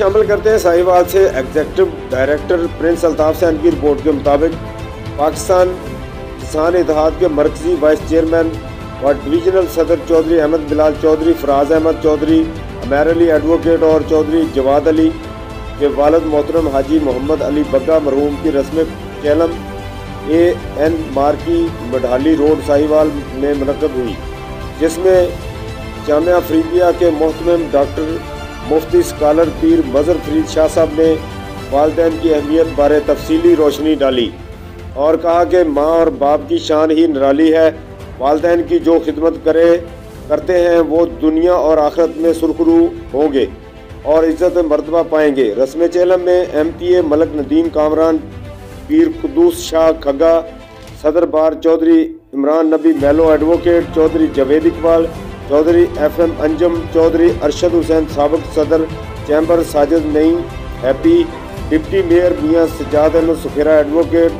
शामिल करते हैं साहिवाल से। Executive director Prince Altaf Sain की रिपोर्ट के मुताबिक पाकिस्तान किसान इत्तेहाद के मरकजी वाइस चेयरमैन व डिवीजनल सदर चौधरी अहमद बिलाल चौधरी, फराज अहमद चौधरी, अमेर अली एडवोकेट और चौधरी जवाद अली के वालिद मोहतरम हाजी मोहम्मद अली बग्गा मरहूम की रस्म चेलम AN मार्की मढ़ाली रोड साहिवाल में मुनक़्क़द हुई, जिसमें जामिया फरीदिया के मोहतरम डॉक्टर मुफ्ती स्कॉलर पीर मजहर फरीद शाह साहब ने वालिदैन की अहमियत बारे तफसीली रोशनी डाली और कहा कि माँ और बाप की शान ही निराली है। वालिदैन की जो खिदमत करते हैं वो दुनिया और आखिरत में सुरखरू होंगे और इज़्ज़त मर्तबा पाएंगे। रस्म चेलम में MPA मलक नदीम कामरान, पीर कुद्दूस शाह खग्गा, सदर बार चौधरी इमरान नबी मेलो एडवोकेट, चौधरी जावेद इकबाल, चौधरी FM अंजम, चौधरी अरशद हुसैन साबिक सदर chamber Sajid Naeem Happy, deputy mayor Mian Sajjad Ahmad Sukhera advocate,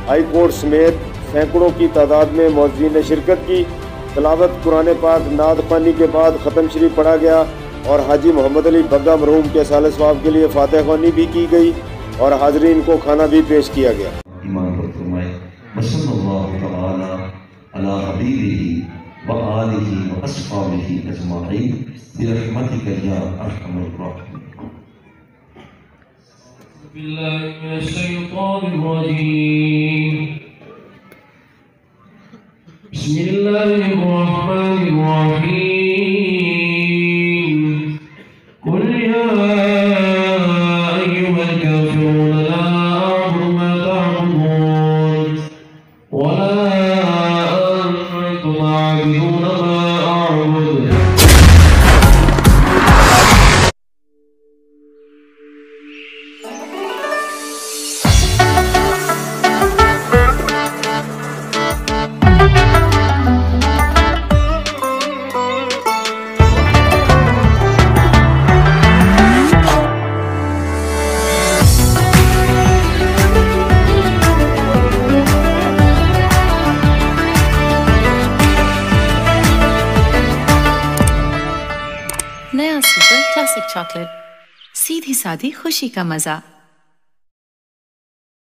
high court समेत सैकड़ों की तादाद में मौज़ीन ने शिरकत की। तिलावत कुरान पाक नाद ख़्वानी के बाद ख़त्म शरीफ पढ़ा गया और हाजी मोहम्मद अली बग्गा मरहूम के साले सवाब के लिए फातिहा ख़्वानी भी की गई और हाजरीन को खाना भी पेश किया गया। ईमान पर फरमाए वसल्लल्लाहु तआला अला हबीबिही व आलिही व अस्हाबिही अजमाईन बिरहमतिका या अरहमर राहिमीन। बिल्लाहि मिनश शैतानिर रजीम। बिस्मिल्लाहिर रहमानिर रहीम। कुल या अय्युहल काफिरून ला अअबुदु मा तअबुदून वला अंतुम आबिदून मा अअबुदु। नया सुपर क्लासिक चॉकलेट, सीधी सादी खुशी का मजा।